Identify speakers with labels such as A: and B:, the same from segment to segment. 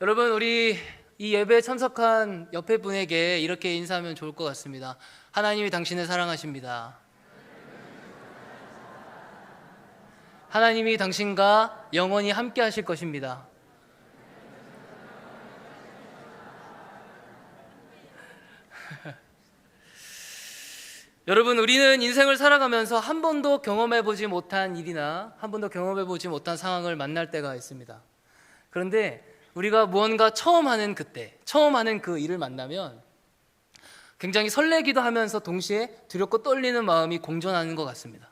A: 여러분, 우리 이 예배에 참석한 옆에 분에게 이렇게 인사하면 좋을 것 같습니다. 하나님이 당신을 사랑하십니다. 하나님이 당신과 영원히 함께 하실 것입니다. 여러분, 우리는 인생을 살아가면서 한 번도 경험해보지 못한 일이나 한 번도 경험해보지 못한 상황을 만날 때가 있습니다. 그런데 우리가 무언가 처음 하는 그 일을 만나면 굉장히 설레기도 하면서 동시에 두렵고 떨리는 마음이 공존하는 것 같습니다.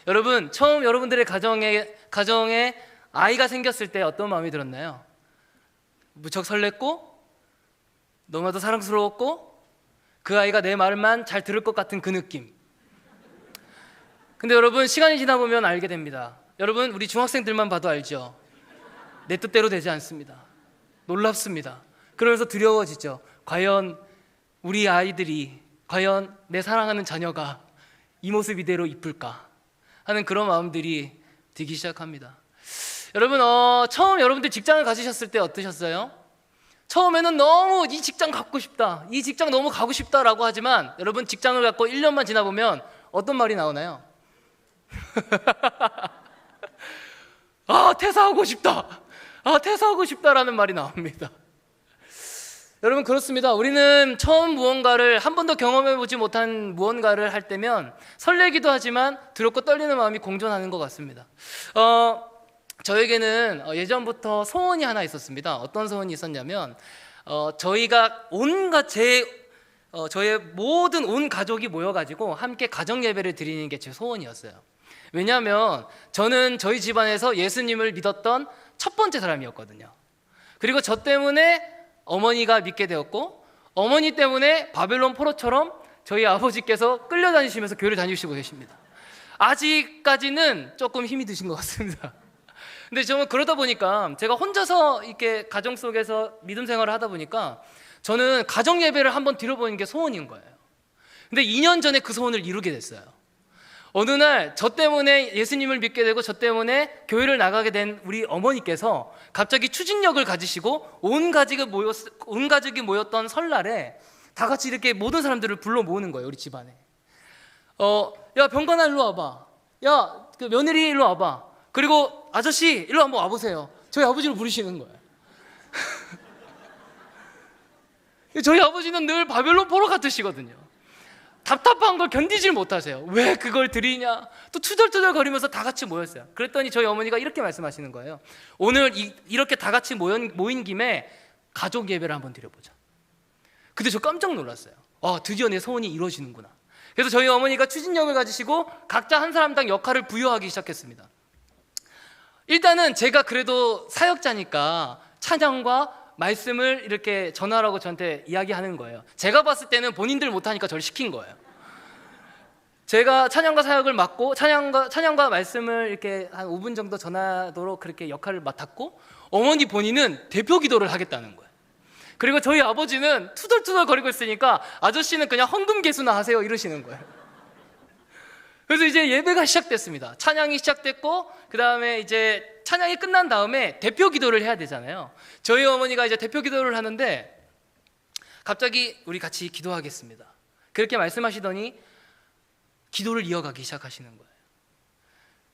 A: 여러분, 처음 여러분들의 가정에 아이가 생겼을 때 어떤 마음이 들었나요? 무척 설렜고 너무나도 사랑스러웠고 그 아이가 내 말만 잘 들을 것 같은 그 느낌. 근데 여러분, 시간이 지나 보면 알게 됩니다. 여러분, 우리 중학생들만 봐도 알죠? 내 뜻대로 되지 않습니다. 놀랍습니다. 그러면서 두려워지죠. 과연 우리 아이들이, 과연 내 사랑하는 자녀가 이 모습 이대로 이쁠까 하는 그런 마음들이 들기 시작합니다. 여러분, 처음 여러분들 직장을 가지셨을 때 어떠셨어요? 처음에는 너무 이 직장 갖고 싶다, 이 직장 너무 가고 싶다라고 하지만 여러분, 직장을 갖고 1년만 지나보면 어떤 말이 나오나요? 퇴사하고 싶다, 퇴사하고 싶다라는 말이 나옵니다. 여러분, 그렇습니다. 우리는 처음 무언가를 한 번도 경험해보지 못한 무언가를 할 때면 설레기도 하지만 두렵고 떨리는 마음이 공존하는 것 같습니다. 저에게는 예전부터 소원이 하나 있었습니다. 어떤 소원이 있었냐면 저희가 저의 모든 온 가족이 모여가지고 함께 가정 예배를 드리는 게 제 소원이었어요. 왜냐하면 저는 저희 집안에서 예수님을 믿었던 첫 번째 사람이었거든요. 그리고 저 때문에 어머니가 믿게 되었고, 어머니 때문에 바벨론 포로처럼 저희 아버지께서 끌려다니시면서 교회를 다니시고 계십니다. 아직까지는 조금 힘이 드신 것 같습니다. 근데 저는 그러다 보니까 제가 혼자서 이렇게 가정 속에서 믿음 생활을 하다 보니까 저는 가정 예배를 한번 드려보는 게 소원인 거예요. 근데 2년 전에 그 소원을 이루게 됐어요. 어느 날 저 때문에 예수님을 믿게 되고 저 때문에 교회를 나가게 된 우리 어머니께서 갑자기 추진력을 가지시고 온 가족이 모였던 설날에 다 같이 이렇게 모든 사람들을 불러 모으는 거예요. 우리 집안에. 야, 병관아 일로 와봐. 야, 그 며느리 일로 와봐. 그리고 아저씨 일로 한번 와보세요. 저희 아버지를 부르시는 거예요. 저희 아버지는 늘 바벨론 포로 같으시거든요. 답답한 걸 견디질 못하세요. 왜 그걸 드리냐, 또 투덜투덜 거리면서 다 같이 모였어요. 그랬더니 저희 어머니가 이렇게 말씀하시는 거예요. 오늘 이렇게 다 같이 모인 김에 가족 예배를 한번 드려보자. 근데 저 깜짝 놀랐어요. 드디어 내 소원이 이루어지는구나. 그래서 저희 어머니가 추진력을 가지시고 각자 한 사람당 역할을 부여하기 시작했습니다. 일단은 제가 그래도 사역자니까 찬양과 말씀을 이렇게 전하라고 저한테 이야기하는 거예요. 제가 봤을 때는 본인들 못하니까 저를 시킨 거예요. 제가 찬양과 사역을 맡고 찬양과 말씀을 이렇게 한 5분 정도 전하도록 그렇게 역할을 맡았고, 어머니 본인은 대표 기도를 하겠다는 거예요. 그리고 저희 아버지는 투덜투덜 거리고 있으니까 아저씨는 그냥 헌금 개수나 하세요 이러시는 거예요. 그래서 이제 예배가 시작됐습니다. 찬양이 시작됐고, 그 다음에 이제 찬양이 끝난 다음에 대표 기도를 해야 되잖아요. 저희 어머니가 이제 대표 기도를 하는데 갑자기 우리 같이 기도하겠습니다, 그렇게 말씀하시더니 기도를 이어가기 시작하시는 거예요.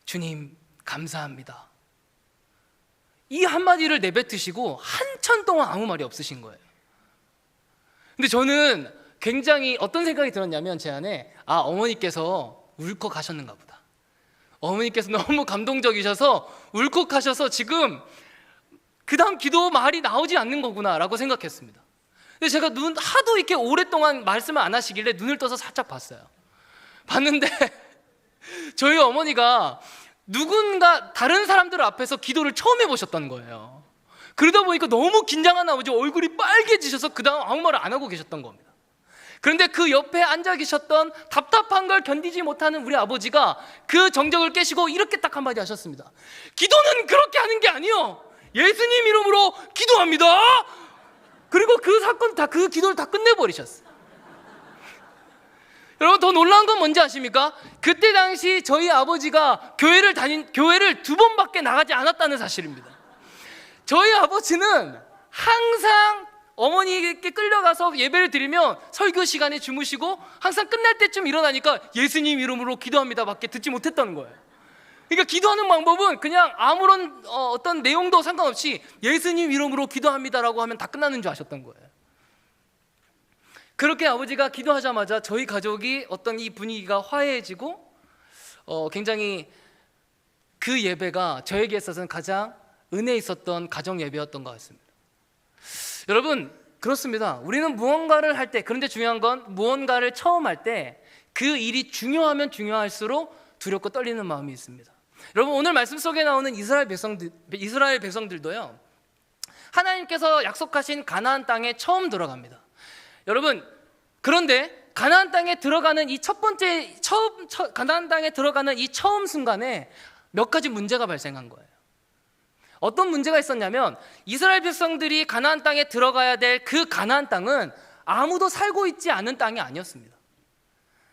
A: 주님 감사합니다, 이 한마디를 내뱉으시고 한참 동안 아무 말이 없으신 거예요. 근데 저는 굉장히 어떤 생각이 들었냐면 제 안에 어머니께서 울컥하셨는가 보다. 어머니께서 너무 감동적이셔서 울컥하셔서 지금 그 다음 기도 말이 나오지 않는 거구나 라고 생각했습니다. 근데 제가 하도 이렇게 오랫동안 말씀을 안 하시길래 눈을 떠서 살짝 봤는데 저희 어머니가 누군가 다른 사람들 앞에서 기도를 처음 해보셨던 거예요. 그러다 보니까 너무 긴장한 아버지 얼굴이 빨개지셔서 그 다음 아무 말을 안 하고 계셨던 겁니다. 그런데 그 옆에 앉아 계셨던 답답한 걸 견디지 못하는 우리 아버지가 그 정적을 깨시고 이렇게 딱 한마디 하셨습니다. 기도는 그렇게 하는 게 아니요, 예수님 이름으로 기도합니다. 그리고 그 기도를 다 끝내버리셨어요. 여러분, 더 놀라운 건 뭔지 아십니까? 그때 당시 저희 아버지가 교회를 2번밖에 나가지 않았다는 사실입니다. 저희 아버지는 항상 어머니에게 끌려가서 예배를 드리면 설교 시간에 주무시고 항상 끝날 때쯤 일어나니까 예수님 이름으로 기도합니다 밖에 듣지 못했다는 거예요. 그러니까 기도하는 방법은 그냥 아무런 어떤 내용도 상관없이 예수님 이름으로 기도합니다라고 하면 다 끝나는 줄 아셨던 거예요. 그렇게 아버지가 기도하자마자 저희 가족이 어떤 이 분위기가 화해해지고 굉장히 그 예배가 저에게 있어서는 가장 은혜 있었던 가정 예배였던 것 같습니다. 여러분, 그렇습니다. 우리는 무언가를 할 때, 그런데 중요한 건 무언가를 처음 할 때 그 일이 중요하면 중요할수록 두렵고 떨리는 마음이 있습니다. 여러분, 오늘 말씀 속에 나오는 이스라엘 백성들도요, 하나님께서 약속하신 가나안 땅에 처음 들어갑니다. 여러분, 그런데 가나안 땅에 들어가는 이 가나안 땅에 들어가는 이 처음 순간에 몇 가지 문제가 발생한 거예요. 어떤 문제가 있었냐면, 이스라엘 백성들이 가나안 땅에 들어가야 될 그 가나안 땅은 아무도 살고 있지 않은 땅이 아니었습니다.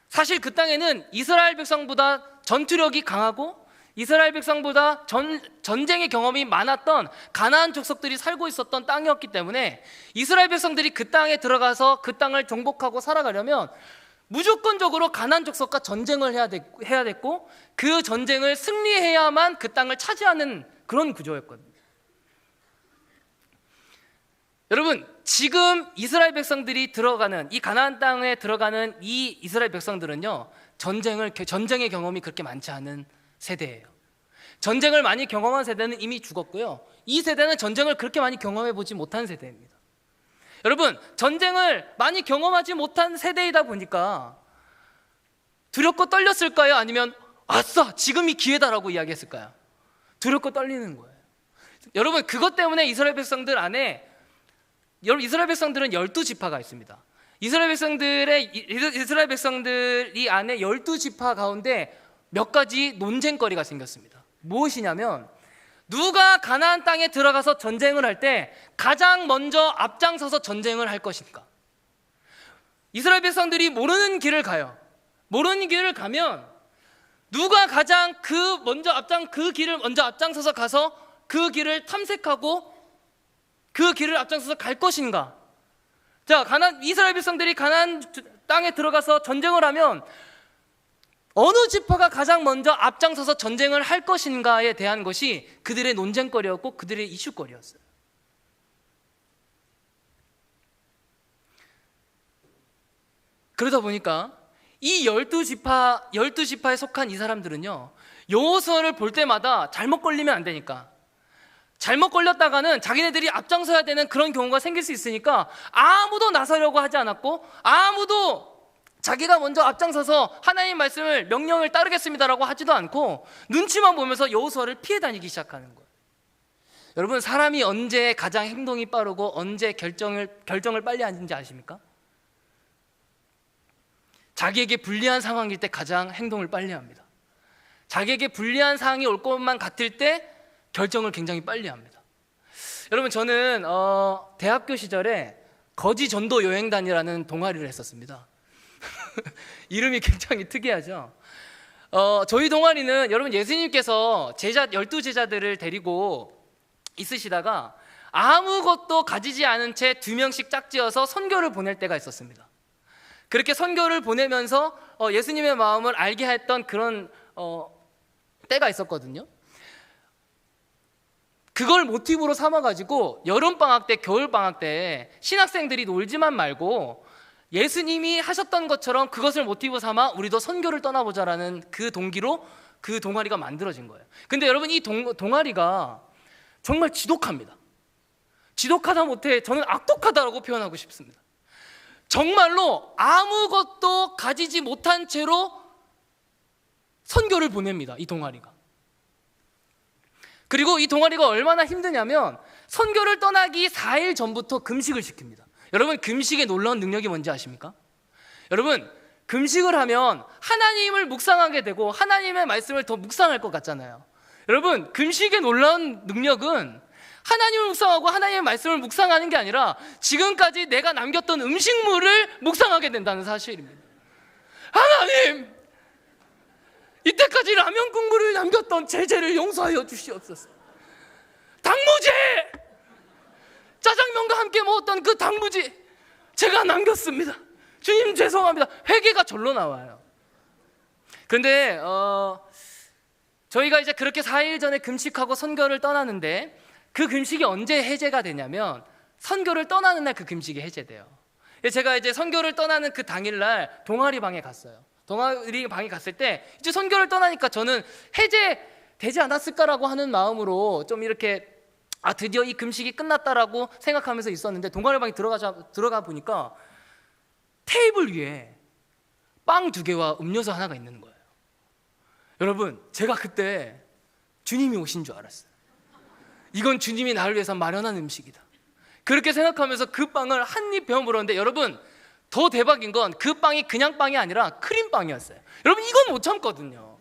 A: 사실 그 땅에는 이스라엘 백성보다 전투력이 강하고 이스라엘 백성보다 전쟁의 경험이 많았던 가나안 족속들이 살고 있었던 땅이었기 때문에 이스라엘 백성들이 그 땅에 들어가서 그 땅을 정복하고 살아가려면 무조건적으로 가나안 족속과 전쟁을 해야 됐고 그 전쟁을 승리해야만 그 땅을 차지하는 그런 구조였거든요. 여러분, 지금 이스라엘 백성들이 들어가는 이 가나안 땅에 들어가는 이 이스라엘 백성들은요, 전쟁의 경험이 그렇게 많지 않은 세대예요. 전쟁을 많이 경험한 세대는 이미 죽었고요, 이 세대는 전쟁을 그렇게 많이 경험해 보지 못한 세대입니다. 여러분, 전쟁을 많이 경험하지 못한 세대이다 보니까 두렵고 떨렸을까요? 아니면 아싸, 지금이 기회다라고 이야기했을까요? 두렵고 떨리는 거예요. 여러분, 그것 때문에 이스라엘 백성들은 12지파가 있습니다. 이스라엘 백성들이 안에 12지파 가운데 몇 가지 논쟁거리가 생겼습니다. 무엇이냐면, 누가 가나안 땅에 들어가서 전쟁을 할 때 가장 먼저 앞장서서 전쟁을 할 것인가? 이스라엘 백성들이 모르는 길을 가요. 모르는 길을 가면 누가 가장 그 길을 먼저 앞장서서 가서 그 길을 탐색하고 그 길을 앞장서서 갈 것인가? 자, 이스라엘 백성들이 가나안 땅에 들어가서 전쟁을 하면 어느 지파가 가장 먼저 앞장서서 전쟁을 할 것인가에 대한 것이 그들의 논쟁거리였고 그들의 이슈거리였어요. 그러다 보니까 이 12지파에 속한 이 사람들은요, 여호수아를 볼 때마다 잘못 걸리면 안 되니까, 잘못 걸렸다가는 자기네들이 앞장서야 되는 그런 경우가 생길 수 있으니까 아무도 나서려고 하지 않았고, 아무도 자기가 먼저 앞장서서 하나님 말씀을 명령을 따르겠습니다라고 하지도 않고 눈치만 보면서 여호수아를 피해 다니기 시작하는 거예요. 여러분, 사람이 언제 가장 행동이 빠르고 언제 결정을 빨리 하는지 아십니까? 자기에게 불리한 상황일 때 가장 행동을 빨리 합니다. 자기에게 불리한 상황이 올 것만 같을 때 결정을 굉장히 빨리 합니다. 여러분, 저는 대학교 시절에 거지 전도 여행단이라는 동아리를 했었습니다. 이름이 굉장히 특이하죠. 저희 동아리는, 여러분, 예수님께서 12제자들을 데리고 있으시다가 아무것도 가지지 않은 채 2명씩 짝지어서 선교를 보낼 때가 있었습니다. 그렇게 선교를 보내면서 예수님의 마음을 알게 했던 그런 때가 있었거든요. 그걸 모티브로 삼아가지고 여름방학 때, 겨울방학 때 신학생들이 놀지만 말고 예수님이 하셨던 것처럼 그것을 모티브 삼아 우리도 선교를 떠나보자라는 그 동기로 그 동아리가 만들어진 거예요. 근데 여러분, 이 동아리가 정말 지독합니다. 지독하다 못해 저는 악독하다라고 표현하고 싶습니다. 정말로 아무것도 가지지 못한 채로 선교를 보냅니다, 이 동아리가. 그리고 이 동아리가 얼마나 힘드냐면 선교를 떠나기 4일 전부터 금식을 시킵니다. 여러분, 금식의 놀라운 능력이 뭔지 아십니까? 여러분, 금식을 하면 하나님을 묵상하게 되고 하나님의 말씀을 더 묵상할 것 같잖아요. 여러분, 금식의 놀라운 능력은 하나님을 묵상하고 하나님의 말씀을 묵상하는 게 아니라 지금까지 내가 남겼던 음식물을 묵상하게 된다는 사실입니다. 하나님, 이때까지 라면 국물을 남겼던 제 죄를 용서하여 주시옵소서. 당무제, 짜장면 함께 먹었던 그 단무지 제가 남겼습니다. 주님 죄송합니다. 회개가 절로 나와요. 그런데 저희가 이제 그렇게 4일 전에 금식하고 선교를 떠나는데 그 금식이 언제 해제가 되냐면 선교를 떠나는 날 그 금식이 해제돼요. 제가 이제 선교를 떠나는 그 당일날 동아리 방에 갔어요. 동아리 방에 갔을 때 이제 선교를 떠나니까 저는 해제되지 않았을까라고 하는 마음으로 좀 이렇게 드디어 이 금식이 끝났다라고 생각하면서 있었는데 동아리 방에 들어가 보니까 테이블 위에 빵 2개와 음료수 하나가 있는 거예요. 여러분, 제가 그때 주님이 오신 줄 알았어요. 이건 주님이 나를 위해서 마련한 음식이다. 그렇게 생각하면서 그 빵을 한 입 베어 물었는데 여러분, 더 대박인 건 그 빵이 그냥 빵이 아니라 크림빵이었어요. 여러분, 이건 못 참거든요.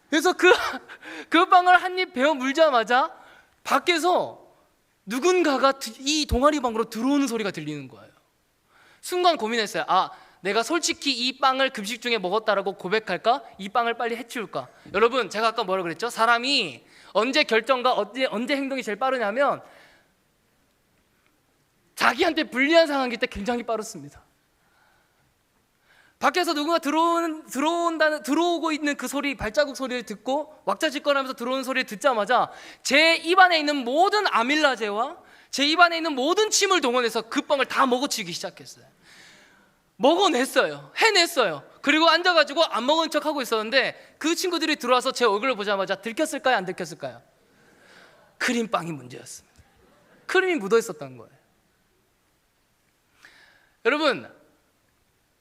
A: 그래서 그 빵을 한 입 베어 물자마자 밖에서 누군가가 이 동아리 방으로 들어오는 소리가 들리는 거예요. 순간 고민했어요. 내가 솔직히 이 빵을 금식 중에 먹었다라고 고백할까? 이 빵을 빨리 해치울까? 여러분, 제가 아까 뭐라고 그랬죠? 사람이 언제 결정과 언제 행동이 제일 빠르냐면 자기한테 불리한 상황일 때 굉장히 빠릅니다. 밖에서 누군가 들어오고 있는 그 소리, 발자국 소리를 듣고 왁자지껄하면서 들어오는 소리를 듣자마자 제 입안에 있는 모든 아밀라제와 제 입안에 있는 모든 침을 동원해서 그 빵을 다 먹어치기 시작했어요. 먹어냈어요. 해냈어요. 그리고 앉아가지고 안 먹은 척하고 있었는데 그 친구들이 들어와서 제 얼굴을 보자마자 들켰을까요? 안 들켰을까요? 크림빵이 문제였습니다. 크림이 묻어있었던 거예요. 여러분,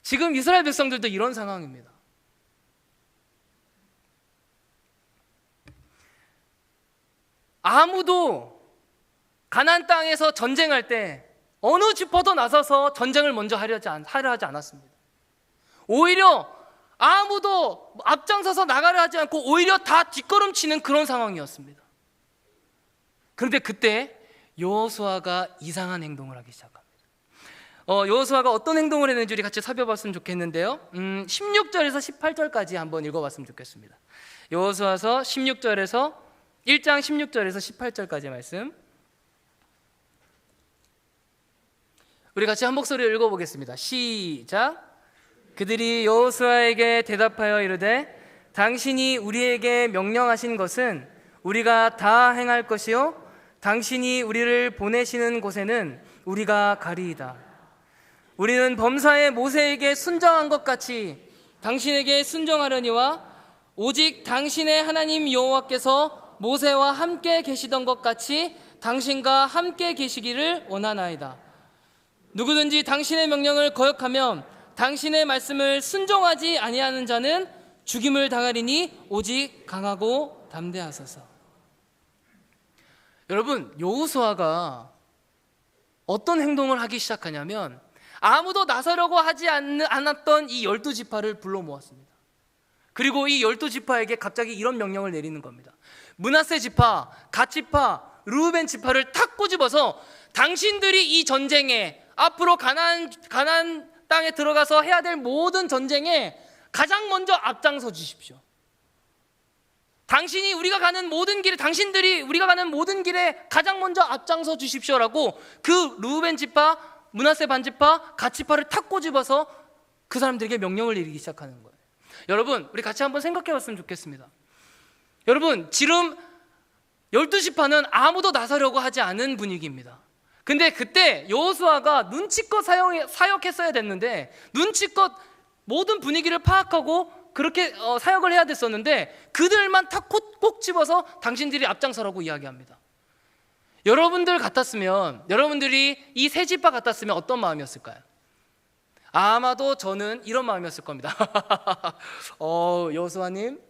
A: 지금 이스라엘 백성들도 이런 상황입니다. 아무도 가나안 땅에서 전쟁할 때 어느 지파도 나서서 전쟁을 먼저 하려 하지 않았습니다. 오히려 아무도 앞장서서 나가려 하지 않고 오히려 다 뒷걸음치는 그런 상황이었습니다. 그런데 그때 여호수아가 이상한 행동을 하기 시작합니다. 여호수아가 어떤 행동을 했는지 우리 같이 살펴봤으면 좋겠는데요. 16절에서 18절까지 한번 읽어봤으면 좋겠습니다. 여호수아서 1장 16절에서 18절까지 말씀, 우리 같이 한 목소리로 읽어보겠습니다. 시작. 그들이 여호수아에게 대답하여 이르되 당신이 우리에게 명령하신 것은 우리가 다 행할 것이요 당신이 우리를 보내시는 곳에는 우리가 가리이다. 우리는 범사의 모세에게 순종한 것 같이 당신에게 순종하려니와 오직 당신의 하나님 여호와께서 모세와 함께 계시던 것 같이 당신과 함께 계시기를 원하나이다. 누구든지 당신의 명령을 거역하면 당신의 말씀을 순종하지 아니하는 자는 죽임을 당하리니 오직 강하고 담대하소서. 여러분, 여호수아가 어떤 행동을 하기 시작하냐면 아무도 나서려고 하지 않았던 이 12지파를 불러 모았습니다. 그리고 이 12지파에게 갑자기 이런 명령을 내리는 겁니다. 므낫세 지파, 갓 지파, 르우벤 지파를 탁 꼬집어서 당신들이 이 전쟁에 앞으로 가나안 땅에 들어가서 해야 될 모든 전쟁에 가장 먼저 앞장서 주십시오. 당신들이 우리가 가는 모든 길에 가장 먼저 앞장서 주십시오라고 그 르우벤 지파, 므낫세 반지파, 갓 지파를 탁 꼬집어서 그 사람들에게 명령을 내리기 시작하는 거예요. 여러분, 우리 같이 한번 생각해 봤으면 좋겠습니다. 여러분, 지금 12지파는 아무도 나서려고 하지 않은 분위기입니다. 근데 그때 여호수아가 눈치껏 사역했어야 됐는데 눈치껏 모든 분위기를 파악하고 그렇게 사역을 해야 됐었는데 그들만 탁 꼭 집어서 당신들이 앞장서라고 이야기합니다. 여러분들이 이 세 지파 같았으면 어떤 마음이었을까요? 아마도 저는 이런 마음이었을 겁니다. 여호수아님,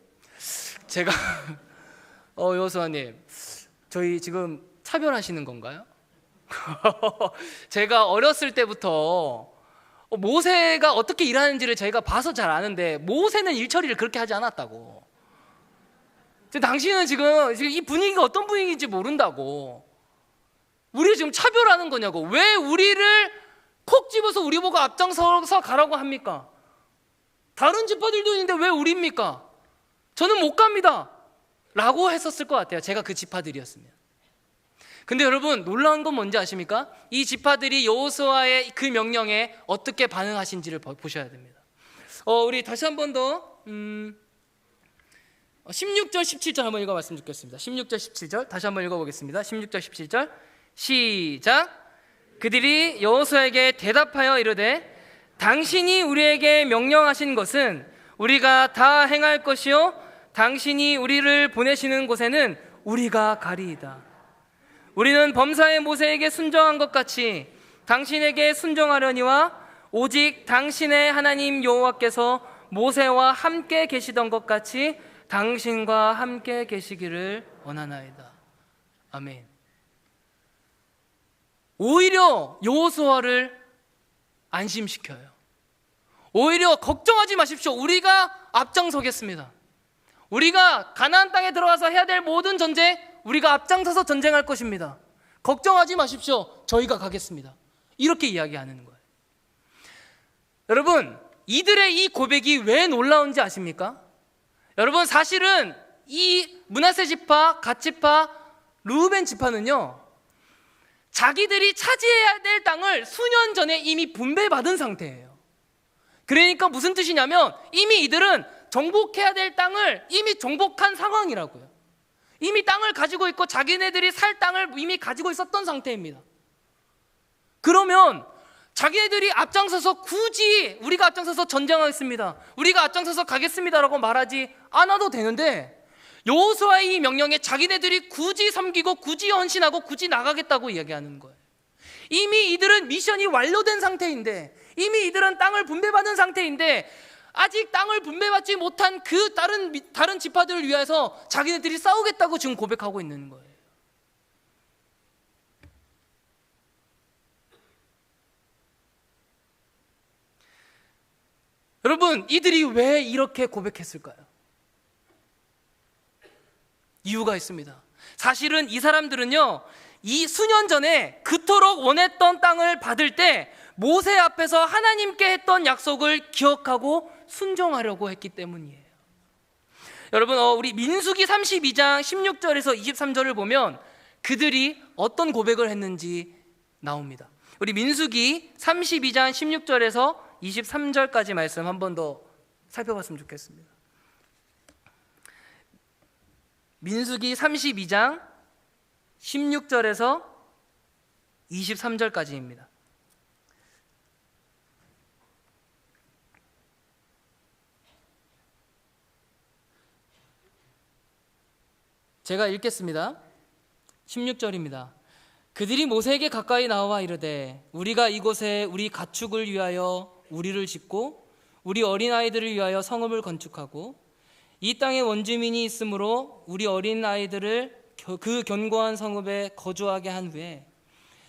A: 여호수아님, 저희 지금 차별하시는 건가요? 제가 어렸을 때부터 모세가 어떻게 일하는지를 저희가 봐서 잘 아는데 모세는 일처리를 그렇게 하지 않았다고. 당신은 지금 이 분위기가 어떤 분위기인지 모른다고. 우리를 지금 차별하는 거냐고. 왜 우리를 콕 집어서 우리 보고 앞장서서 가라고 합니까? 다른 지파들도 있는데 왜 우리입니까? 저는 못 갑니다 라고 했었을 것 같아요. 제가 그 지파들이었으면. 근데 여러분 놀라운 건 뭔지 아십니까? 이 지파들이 여호수아의 그 명령에 어떻게 반응하신지를 보셔야 됩니다. 우리 다시 한 번 더 16절 17절 한번 읽어봤으면 좋겠습니다. 16절 17절 다시 한번 읽어보겠습니다. 16절 17절 시작. 그들이 여호수아에게 대답하여 이르되 당신이 우리에게 명령하신 것은 우리가 다 행할 것이요 당신이 우리를 보내시는 곳에는 우리가 가리이다. 우리는 범사의 모세에게 순종한 것 같이 당신에게 순종하려니와 오직 당신의 하나님 여호와께서 모세와 함께 계시던 것 같이 당신과 함께 계시기를 원하나이다. 아멘. 오히려 여호수아를 안심시켜요. 오히려 걱정하지 마십시오. 우리가 앞장서겠습니다. 우리가 가나안 땅에 들어가서 해야 될 모든 전쟁 우리가 앞장서서 전쟁할 것입니다. 걱정하지 마십시오. 저희가 가겠습니다. 이렇게 이야기하는 거예요. 여러분, 이들의 이 고백이 왜 놀라운지 아십니까? 여러분, 사실은 이 므낫세 지파, 갓 지파, 르우벤 지파는요, 자기들이 차지해야 될 땅을 수년 전에 이미 분배받은 상태예요. 그러니까 무슨 뜻이냐면 이미 이들은 정복해야 될 땅을 이미 정복한 상황이라고요. 이미 땅을 가지고 있고 자기네들이 살 땅을 이미 가지고 있었던 상태입니다. 그러면 자기네들이 앞장서서 굳이 우리가 앞장서서 전쟁하겠습니다, 우리가 앞장서서 가겠습니다라고 말하지 않아도 되는데 여호수아의 이 명령에 자기네들이 굳이 섬기고 굳이 헌신하고 굳이 나가겠다고 이야기하는 거예요. 이미 이들은 미션이 완료된 상태인데, 이미 이들은 땅을 분배받은 상태인데 아직 땅을 분배받지 못한 그 다른 지파들을 위해서 자기네들이 싸우겠다고 지금 고백하고 있는 거예요. 여러분, 이들이 왜 이렇게 고백했을까요? 이유가 있습니다. 사실은 이 사람들은요, 이 수년 전에 그토록 원했던 땅을 받을 때 모세 앞에서 하나님께 했던 약속을 기억하고 순종하려고 했기 때문이에요. 여러분, 우리 민수기 32장 16절에서 23절을 보면 그들이 어떤 고백을 했는지 나옵니다. 우리 민수기 32장 16절에서 23절까지 말씀 한 번 더 살펴봤으면 좋겠습니다. 민수기 32장 16절에서 23절까지입니다. 제가 읽겠습니다. 16절입니다. 그들이 모세에게 가까이 나와 이르되 우리가 이곳에 우리 가축을 위하여 우리를 짓고 우리 어린아이들을 위하여 성읍을 건축하고 이 땅에 원주민이 있으므로 우리 어린아이들을 그 견고한 성읍에 거주하게 한 후에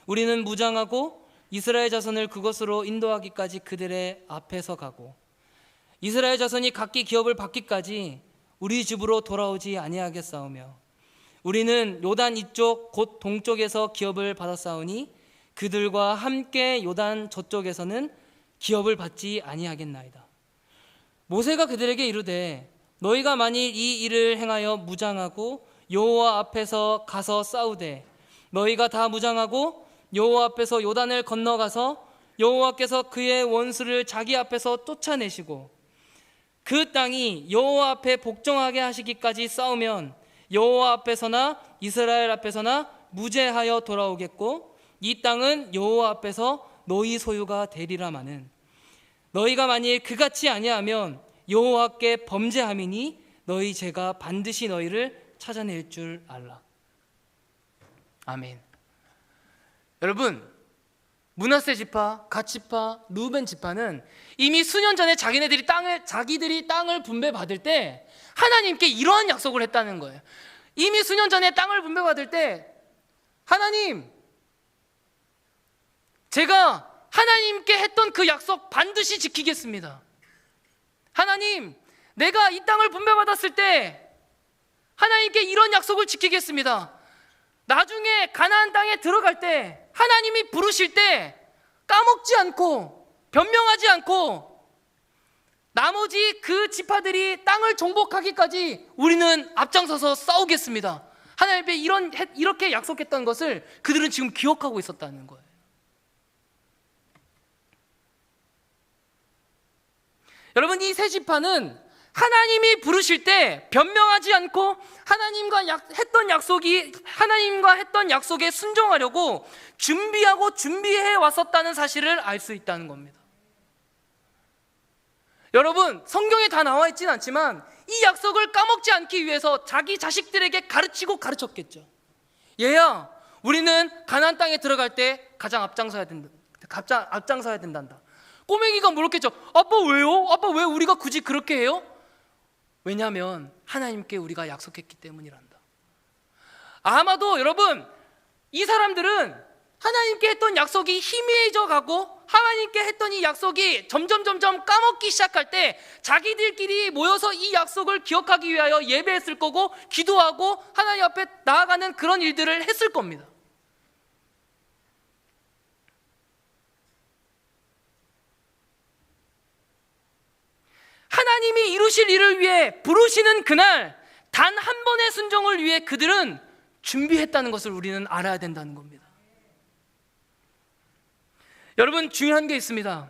A: 우리는 무장하고 이스라엘 자손을 그곳으로 인도하기까지 그들의 앞에서 가고 이스라엘 자손이 각기 기업을 받기까지 우리 집으로 돌아오지 아니하겠사오며 우리는 요단 이쪽 곧 동쪽에서 기업을 받았사오니 그들과 함께 요단 저쪽에서는 기업을 받지 아니하겠나이다. 모세가 그들에게 이르되 너희가 만일 이 일을 행하여 무장하고 여호와 앞에서 가서 싸우되 너희가 다 무장하고 여호와 앞에서 요단을 건너가서 여호와께서 그의 원수를 자기 앞에서 쫓아내시고 그 땅이 여호와 앞에 복종하게 하시기까지 싸우면 여호와 앞에서나 이스라엘 앞에서나 무죄하여 돌아오겠고 이 땅은 여호와 앞에서 너희 소유가 되리라마는 너희가 만일 그같이 아니하면 여호와께 범죄함이니 너희 죄가 반드시 너희를 찾아낼 줄 알라. 아멘. 여러분, 므낫세 지파, 갓 지파, 르우벤 지파는 이미 수년 전에 자기들이 땅을 분배받을 때 하나님께 이러한 약속을 했다는 거예요. 이미 수년 전에 땅을 분배받을 때 하나님, 제가 하나님께 했던 그 약속 반드시 지키겠습니다. 하나님, 내가 이 땅을 분배받았을 때 하나님께 이런 약속을 지키겠습니다. 나중에 가나안 땅에 들어갈 때 하나님이 부르실 때 까먹지 않고 변명하지 않고 나머지 그 지파들이 땅을 정복하기까지 우리는 앞장서서 싸우겠습니다. 하나님 앞에 이렇게 약속했던 것을 그들은 지금 기억하고 있었다는 거예요. 여러분, 이 세 지파는 하나님이 부르실 때 변명하지 않고 하나님과 했던 약속에 순종하려고 준비해 왔었다는 사실을 알 수 있다는 겁니다. 여러분, 성경에 다 나와 있지는 않지만 이 약속을 까먹지 않기 위해서 자기 자식들에게 가르쳤겠죠. 얘야, 우리는 가나안 땅에 들어갈 때 가장 앞장서야 된단다. 꼬맹이가 물었겠죠. 아빠 왜요? 아빠 왜 우리가 굳이 그렇게 해요? 왜냐하면 하나님께 우리가 약속했기 때문이란다. 아마도 여러분, 이 사람들은 하나님께 했던 약속이 희미해져 가고 하나님께 했던 이 약속이 점점 까먹기 시작할 때 자기들끼리 모여서 이 약속을 기억하기 위하여 예배했을 거고 기도하고 하나님 앞에 나아가는 그런 일들을 했을 겁니다. 하나님이 이루실 일을 위해 부르시는 그날 단 한 번의 순종을 위해 그들은 준비했다는 것을 우리는 알아야 된다는 겁니다. 여러분, 중요한 게 있습니다.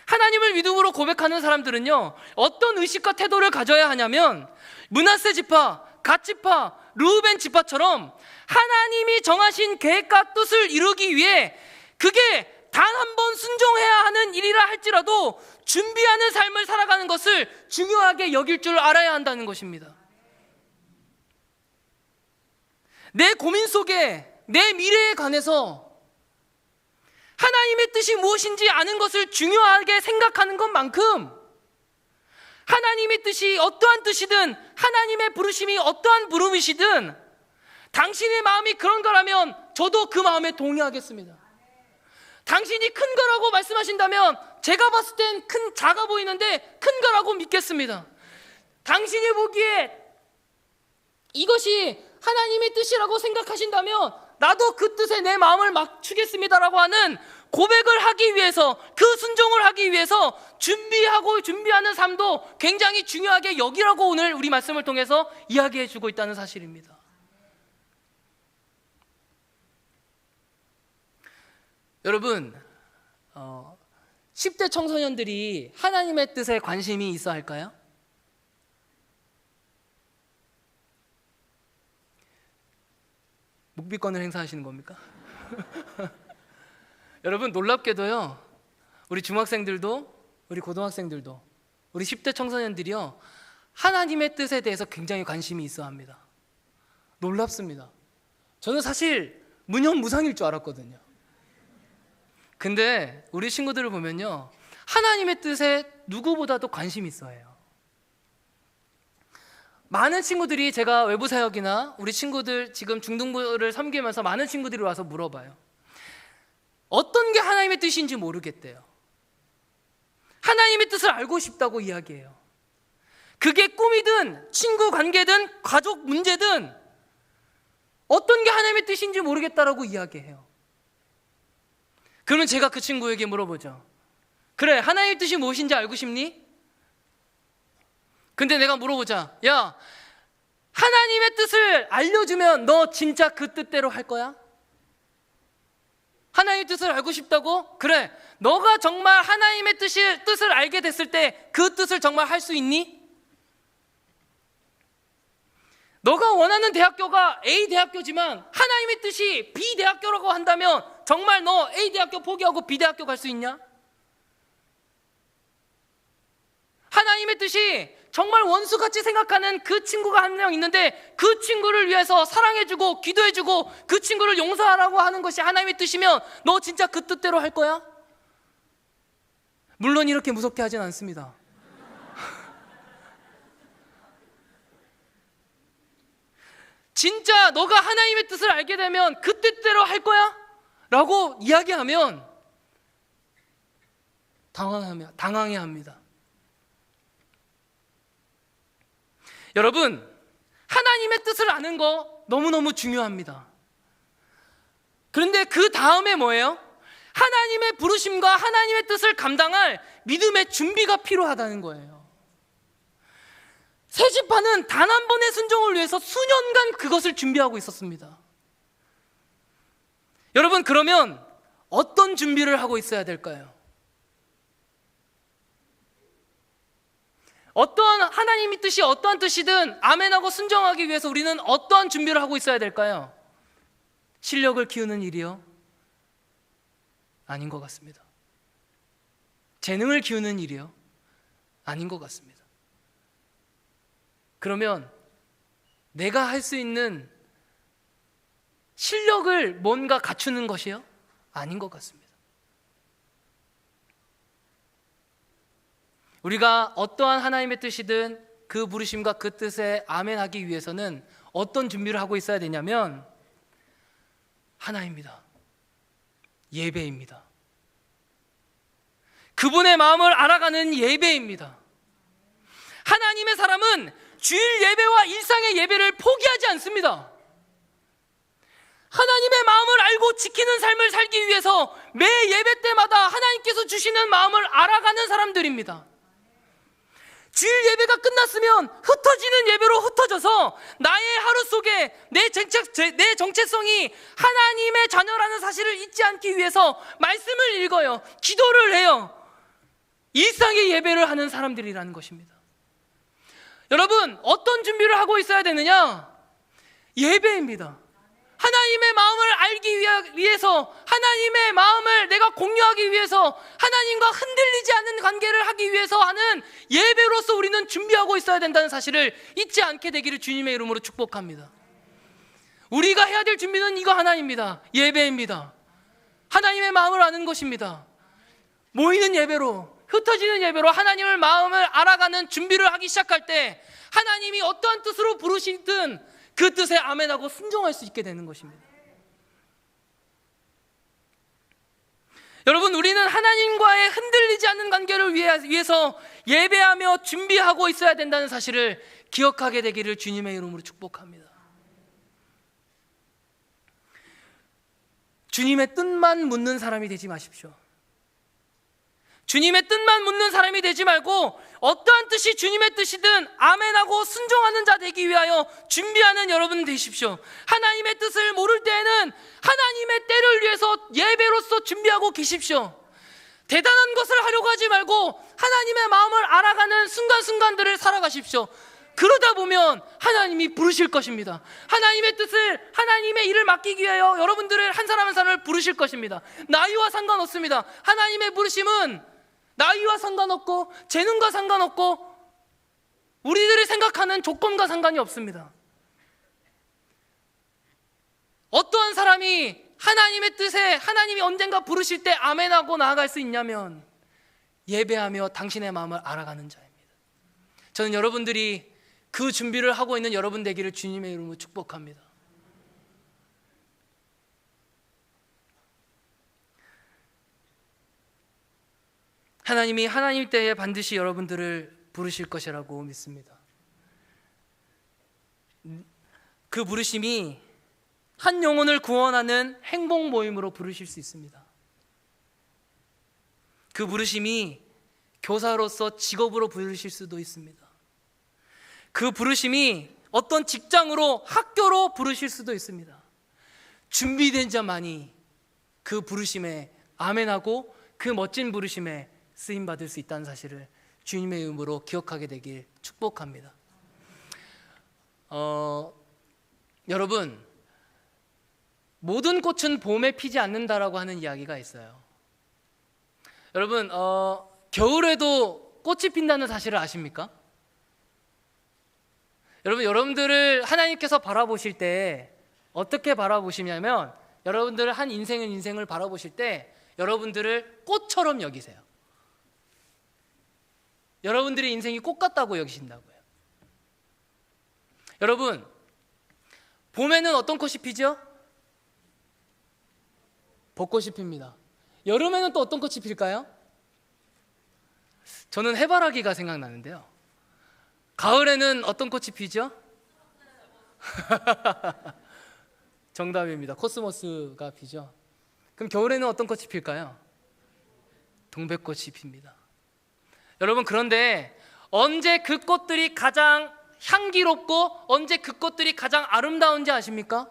A: 하나님을 믿음으로 고백하는 사람들은요, 어떤 의식과 태도를 가져야 하냐면 므낫세 지파, 갓 지파, 르우벤 지파처럼 하나님이 정하신 계획과 뜻을 이루기 위해 그게 단 한 번 순종해야 하는 일이라 할지라도 준비하는 삶을 살아가는 것을 중요하게 여길 줄 알아야 한다는 것입니다. 내 고민 속에 내 미래에 관해서 하나님의 뜻이 무엇인지 아는 것을 중요하게 생각하는 것만큼 하나님의 뜻이 어떠한 뜻이든 하나님의 부르심이 어떠한 부름이시든 당신의 마음이 그런 거라면 저도 그 마음에 동의하겠습니다. 당신이 큰 거라고 말씀하신다면 제가 봤을 땐 작아 보이는데 큰 거라고 믿겠습니다. 당신이 보기에 이것이 하나님의 뜻이라고 생각하신다면 나도 그 뜻에 내 마음을 맞추겠습니다라고 하는 고백을 하기 위해서, 그 순종을 하기 위해서 준비하는 삶도 굉장히 중요하게 여기라고 오늘 우리 말씀을 통해서 이야기해 주고 있다는 사실입니다. 여러분, 10대 청소년들이 하나님의 뜻에 관심이 있어 할까요? 묵비권을 행사하시는 겁니까? 여러분, 놀랍게도요, 우리 중학생들도 우리 고등학생들도 우리 10대 청소년들이요, 하나님의 뜻에 대해서 굉장히 관심이 있어 합니다. 놀랍습니다. 저는 사실 무념무상일 줄 알았거든요. 근데 우리 친구들을 보면요, 하나님의 뜻에 누구보다도 관심이 있어 해요. 많은 친구들이, 제가 외부 사역이나 우리 친구들 지금 중등부를 섬기면서 많은 친구들이 와서 물어봐요. 어떤 게 하나님의 뜻인지 모르겠대요. 하나님의 뜻을 알고 싶다고 이야기해요. 그게 꿈이든 친구 관계든 가족 문제든 어떤 게 하나님의 뜻인지 모르겠다라고 이야기해요. 그러면 제가 그 친구에게 물어보죠. 그래, 하나님의 뜻이 무엇인지 알고 싶니? 근데 내가 물어보자. 야, 하나님의 뜻을 알려주면 너 진짜 그 뜻대로 할 거야? 하나님의 뜻을 알고 싶다고? 그래, 너가 정말 하나님의 뜻을 알게 됐을 때 그 뜻을 정말 할 수 있니? 너가 원하는 대학교가 A 대학교지만 하나님의 뜻이 B 대학교라고 한다면 정말 너 A 대학교 포기하고 B 대학교 갈 수 있냐? 하나님의 뜻이 정말 원수같이 생각하는 그 친구가 한 명 있는데 그 친구를 위해서 사랑해주고 기도해주고 그 친구를 용서하라고 하는 것이 하나님의 뜻이면 너 진짜 그 뜻대로 할 거야? 물론 이렇게 무섭게 하진 않습니다. 진짜 너가 하나님의 뜻을 알게 되면 그 뜻대로 할 거야? 라고 이야기하면 당황해야 합니다. 여러분, 하나님의 뜻을 아는 거 너무너무 중요합니다. 그런데 그 다음에 뭐예요? 하나님의 부르심과 하나님의 뜻을 감당할 믿음의 준비가 필요하다는 거예요. 새 지파는 단 한 번의 순종을 위해서 수년간 그것을 준비하고 있었습니다. 여러분, 그러면 어떤 준비를 하고 있어야 될까요? 어떠한 하나님의 뜻이 어떠한 뜻이든 아멘하고 순종하기 위해서 우리는 어떠한 준비를 하고 있어야 될까요? 실력을 키우는 일이요? 아닌 것 같습니다. 재능을 키우는 일이요? 아닌 것 같습니다. 그러면 내가 할 수 있는 실력을 뭔가 갖추는 것이요? 아닌 것 같습니다. 우리가 어떠한 하나님의 뜻이든 그 부르심과 그 뜻에 아멘하기 위해서는 어떤 준비를 하고 있어야 되냐면 하나입니다. 예배입니다. 그분의 마음을 알아가는 예배입니다. 하나님의 사람은 주일 예배와 일상의 예배를 포기하지 않습니다. 하나님의 마음을 알고 지키는 삶을 살기 위해서 매 예배 때마다 하나님께서 주시는 마음을 알아가는 사람들입니다. 주일 예배가 끝났으면 흩어지는 예배로 흩어져서 나의 하루 속에 내 정체성이 하나님의 자녀라는 사실을 잊지 않기 위해서 말씀을 읽어요. 기도를 해요. 일상의 예배를 하는 사람들이라는 것입니다. 여러분, 어떤 준비를 하고 있어야 되느냐? 예배입니다. 하나님의 마음을 알기 위해서, 하나님의 마음을 내가 공유하기 위해서, 하나님과 흔들리지 않는 관계를 하기 위해서 하는 예배로서 우리는 준비하고 있어야 된다는 사실을 잊지 않게 되기를 주님의 이름으로 축복합니다. 우리가 해야 될 준비는 이거 하나입니다. 예배입니다. 하나님의 마음을 아는 것입니다. 모이는 예배로, 흩어지는 예배로 하나님의 마음을 알아가는 준비를 하기 시작할 때 하나님이 어떠한 뜻으로 부르시든 그 뜻에 아멘하고 순종할 수 있게 되는 것입니다. 여러분, 우리는 하나님과의 흔들리지 않는 관계를 위해서 예배하며 준비하고 있어야 된다는 사실을 기억하게 되기를 주님의 이름으로 축복합니다. 주님의 뜻만 묻는 사람이 되지 마십시오. 주님의 뜻만 묻는 사람이 되지 말고 어떠한 뜻이 주님의 뜻이든 아멘하고 순종하는 자 되기 위하여 준비하는 여러분 되십시오. 하나님의 뜻을 모를 때에는 하나님의 때를 위해서 예배로서 준비하고 계십시오. 대단한 것을 하려고 하지 말고 하나님의 마음을 알아가는 순간순간들을 살아가십시오. 그러다 보면 하나님이 부르실 것입니다. 하나님의 뜻을, 하나님의 일을 맡기기 위하여 여러분들을 한 사람 한 사람을 부르실 것입니다. 나이와 상관없습니다. 하나님의 부르심은 나이와 상관없고 재능과 상관없고 우리들이 생각하는 조건과 상관이 없습니다. 어떠한 사람이 하나님의 뜻에 하나님이 언젠가 부르실 때 아멘하고 나아갈 수 있냐면 예배하며 당신의 마음을 알아가는 자입니다. 저는 여러분들이 그 준비를 하고 있는 여러분 되기를 주님의 이름으로 축복합니다. 하나님이 하나님 때에 반드시 여러분들을 부르실 것이라고 믿습니다. 그 부르심이 한 영혼을 구원하는 행복 모임으로 부르실 수 있습니다. 그 부르심이 교사로서 직업으로 부르실 수도 있습니다. 그 부르심이 어떤 직장으로, 학교로 부르실 수도 있습니다. 준비된 자만이 그 부르심에 아멘하고 그 멋진 부르심에 쓰임받을 수 있다는 사실을 주님의 이름으로 기억하게 되길 축복합니다. 여러분, 모든 꽃은 봄에 피지 않는다라고 하는 이야기가 있어요. 여러분, 겨울에도 꽃이 핀다는 사실을 아십니까? 여러분들을 하나님께서 바라보실 때 어떻게 바라보시냐면 여러분들을 한 인생을 바라보실 때 여러분들을 꽃처럼 여기세요. 여러분들의 인생이 꽃 같다고 여기신다고요. 여러분, 봄에는 어떤 꽃이 피죠? 벚꽃이 핍니다. 여름에는 또 어떤 꽃이 필까요? 저는 해바라기가 생각나는데요. 가을에는 어떤 꽃이 피죠? 정답입니다. 코스모스가 피죠. 그럼 겨울에는 어떤 꽃이 필까요? 동백꽃이 핍니다. 여러분, 그런데 언제 그 꽃들이 가장 향기롭고 언제 그 꽃들이 가장 아름다운지 아십니까?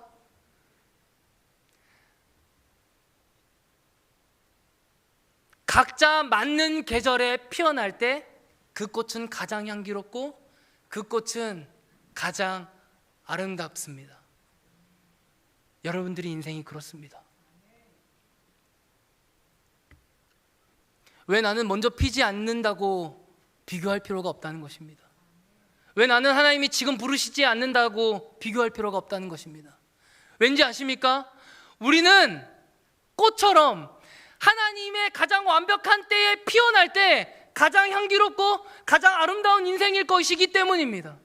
A: 각자 맞는 계절에 피어날 때 그 꽃은 가장 향기롭고 그 꽃은 가장 아름답습니다. 여러분들의 인생이 그렇습니다. 왜 나는 먼저 피지 않는다고 비교할 필요가 없다는 것입니다. 왜 나는 하나님이 지금 부르시지 않는다고 비교할 필요가 없다는 것입니다. 왠지 아십니까? 우리는 꽃처럼 하나님의 가장 완벽한 때에 피어날 때 가장 향기롭고 가장 아름다운 인생일 것이기 때문입니다.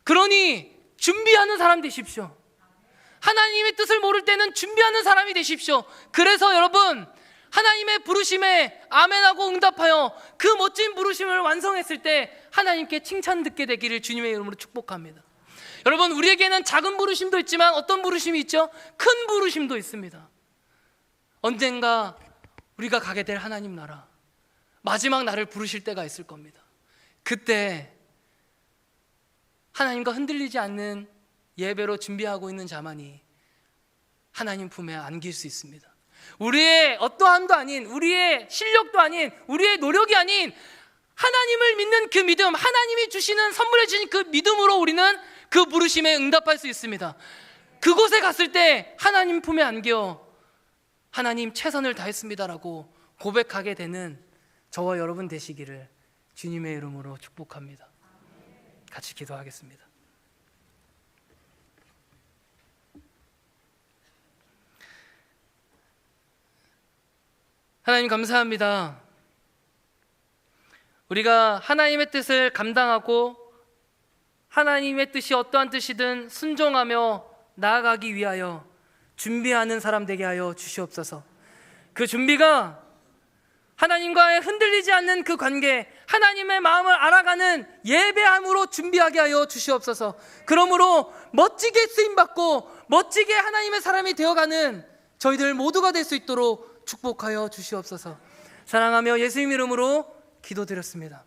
A: 그러니 준비하는 사람 되십시오. 하나님의 뜻을 모를 때는 준비하는 사람이 되십시오. 그래서 여러분, 하나님의 부르심에 아멘하고 응답하여 그 멋진 부르심을 완성했을 때 하나님께 칭찬 듣게 되기를 주님의 이름으로 축복합니다. 여러분, 우리에게는 작은 부르심도 있지만 어떤 부르심이 있죠? 큰 부르심도 있습니다. 언젠가 우리가 가게 될 하나님 나라, 마지막 나를 부르실 때가 있을 겁니다. 그때 하나님과 흔들리지 않는 예배로 준비하고 있는 자만이 하나님 품에 안길 수 있습니다. 우리의 어떠함도 아닌, 우리의 실력도 아닌, 우리의 노력이 아닌 하나님을 믿는 그 믿음, 하나님이 주시는, 선물해 주신 그 믿음으로 우리는 그 부르심에 응답할 수 있습니다. 그곳에 갔을 때 하나님 품에 안겨 하나님 최선을 다했습니다라고 고백하게 되는 저와 여러분 되시기를 주님의 이름으로 축복합니다. 같이 기도하겠습니다. 하나님 감사합니다. 우리가 하나님의 뜻을 감당하고 하나님의 뜻이 어떠한 뜻이든 순종하며 나아가기 위하여 준비하는 사람 되게 하여 주시옵소서. 그 준비가 하나님과의 흔들리지 않는 그 관계, 하나님의 마음을 알아가는 예배함으로 준비하게 하여 주시옵소서. 그러므로 멋지게 쓰임받고 멋지게 하나님의 사람이 되어가는 저희들 모두가 될 수 있도록 축복하여 주시옵소서. 사랑하며 예수님 이름으로 기도드렸습니다.